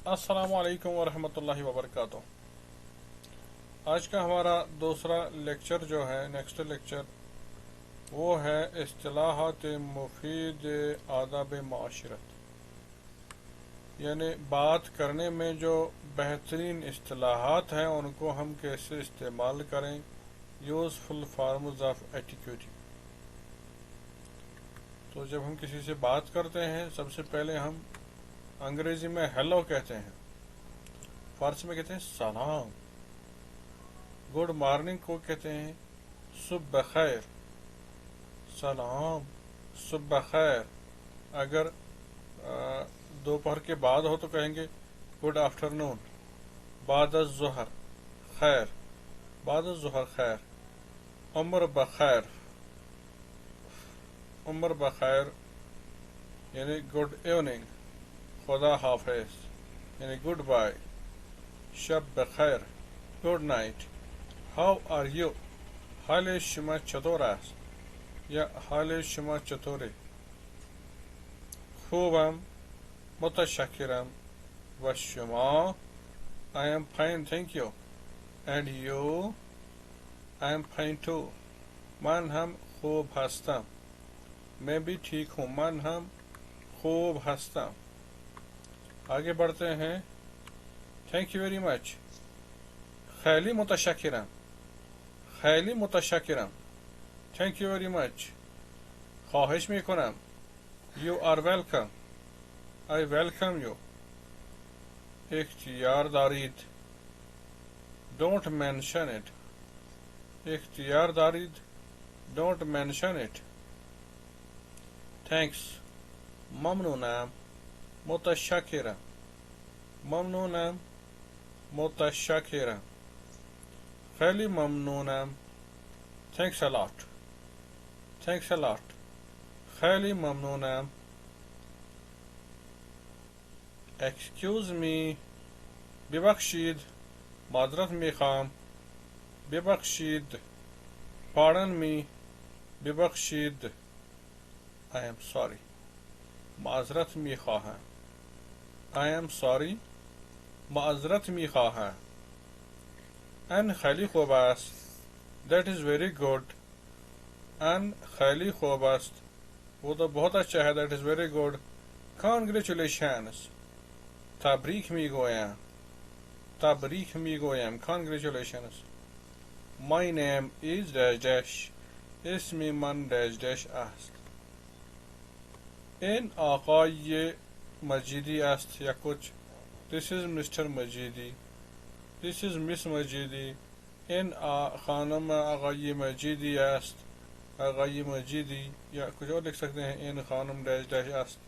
अस्सलामुअलैकुम वरहमतुल्लाहि वबरकातुह। आज का हमारा दूसरा लेक्चर जो है, नेक्स्ट लेक्चर, वो है इस्तिलाहात मुफीद आदाब माशरत, यानी बात करने में जो बेहतरीन इस्तिलाहात हैं उनको हम कैसे इस्तेमाल करें, यूज़फुल फार्म्स ऑफ एटिक्यूट। तो जब हम किसी से बात करते हैं, सबसे पहले हम अंग्रेजी में हेलो कहते हैं, फारसी में कहते हैं सलाम, गुड मॉर्निंग को कहते हैं सुबह खैर, सलाम सुबह खैर। अगर दोपहर के बाद हो तो कहेंगे गुड आफ्टरनून, बाद ज़ुहर खैर, बाद ज़ुहर खैर, उम्र बखैर, उम्र बखैर यानी गुड इवनिंग, खुदा हाफिज यानी गुड बाय, शब बखैर good night, how are you, हाले शुमा चतुर است या हाले शुमा चतुरे, खूबम मुतशक्किरम व शुमा, I am fine thank you, and you, I am fine too, मन हम खूब हंसता, मैं भी ठीक हूँ, मन हम खूब हंसता। आगे बढ़ते हैं, थैंक यू वेरी मच, खैली मुतशक्किरम, खैली मुतशक्किरम, थैंक यू वेरी मच, ख्वाहिश मिकुनम, you are welcome, I welcome you, इख्तियार दारीद, डोंट मेंशन इट, इख्तियार दारीद, डोंट मेंशन इट, थैंक्स, ममनूनम, मुतशक्किरम, ममनूनम, मुतशक्किरम, खैली ममनूनम, thanks a lot, thanks a lot, खैली ममनूनम, एक्सक्यूज मी, बबख्शीद, माजरत मिखाम, बबख्शीद, पार्डन मी, बबख्शीद, आई एम सॉरी, माजरत मिखाम, आई एम सॉरी, माजरत मिखाम, अन खैली खूब است, दैट इज़ वेरी गुड, अन खैली खूब است, वो तो बहुत अच्छा है, that is very good, congratulations, तब्रीक मिगोयम, तब्रीक मिगोयम, congratulations, my name is dash dash, इसमी मन डैश डैश است, इन आकाय मजीदी است या कुछ, this is mister Majidi, this is miss Majidi, इन खानम आगाई मजीदी است, आगाई मजीदी, या कुछ और लिख सकते हैं, इन खानम डैश डैश است,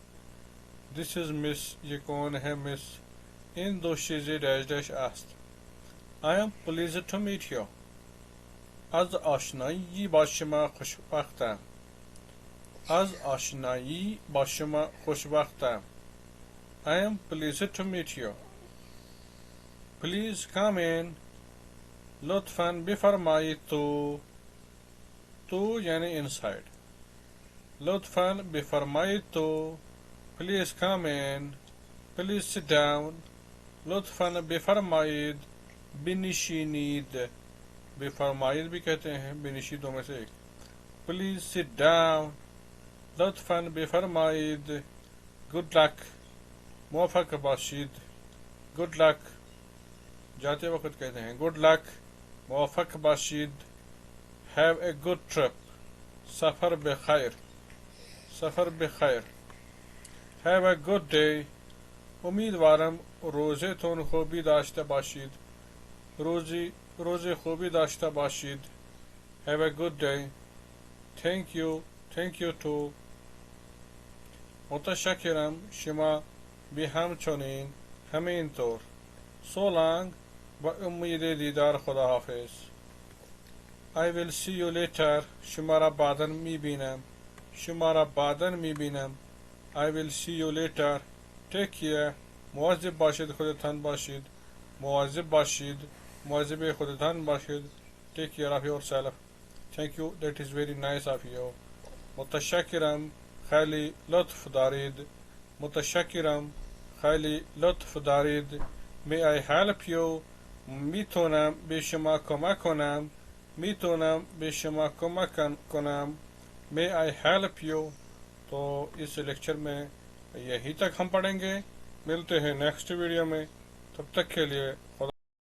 दिस इज मिस, ये कौन है मिस, इन दो चीज़ें डैश डैश است, I am pleased to meet you, از آشنایی با شما خوشبختم, از آشنایی با شما خوشبختم, I am pleased to meet you, please come in, लुत्फ़न बिफरमाई तो, तो यानी इनसाइड, लुत्फ़न बिफरमाई तो, please come in, please sit down, लुत्फ़न बिफरमाइद, बिनिशीनीद, बिफरमाइद भी कहते हैं, बिनिशीदों में से एक, प्लीज सिट डाउन, लुत्फ़न बिफरमाइद, गुड लक, मुवफ़्फ़क़ बाशिद, गुड लक, जाते वक्त कहते हैं गुड लक, मुवफ़्फ़क़ बाशिद, हैव ए गुड ट्रिप, सफ़र बखैर, सफ़र बखैर, हैव ए गुड डे, उम्मीदवारम रोज़े तुन खूबी दाश्ता बाशिद, रोज़े खूबी दाश्ता बाशिद, have a good day, thank you too, मुतशक्किरम शमा भी हम चुनीन, हमीन तौर, सो लॉन्ग, व उम्मीद दीदार, खुदा हाफिज, I will see you later, शुमारा बादन मी बीनम, शुमारा बादन मी बीनम, I will see you later, take care, मुआज़िब बाशिद, खुदतन बाशिद, मुआज़िब बाशिद, मुआज़िब खुदतन बाशिद, take care of yourself, thank you, that is very nice of you, मुतशक्किरम, खैली लुत्फ़ दारीद, मुतशक्किरम, خیلی لطف دارید. May I help you؟ میتونم به شما کمک کنم. میتونم به شما کمک کنم. May I help you؟ तो इस लेक्चर में यहीं तक हम पढ़ेंगे। मिलते हैं नेक्स्ट वीडियो में। तब तक के लिए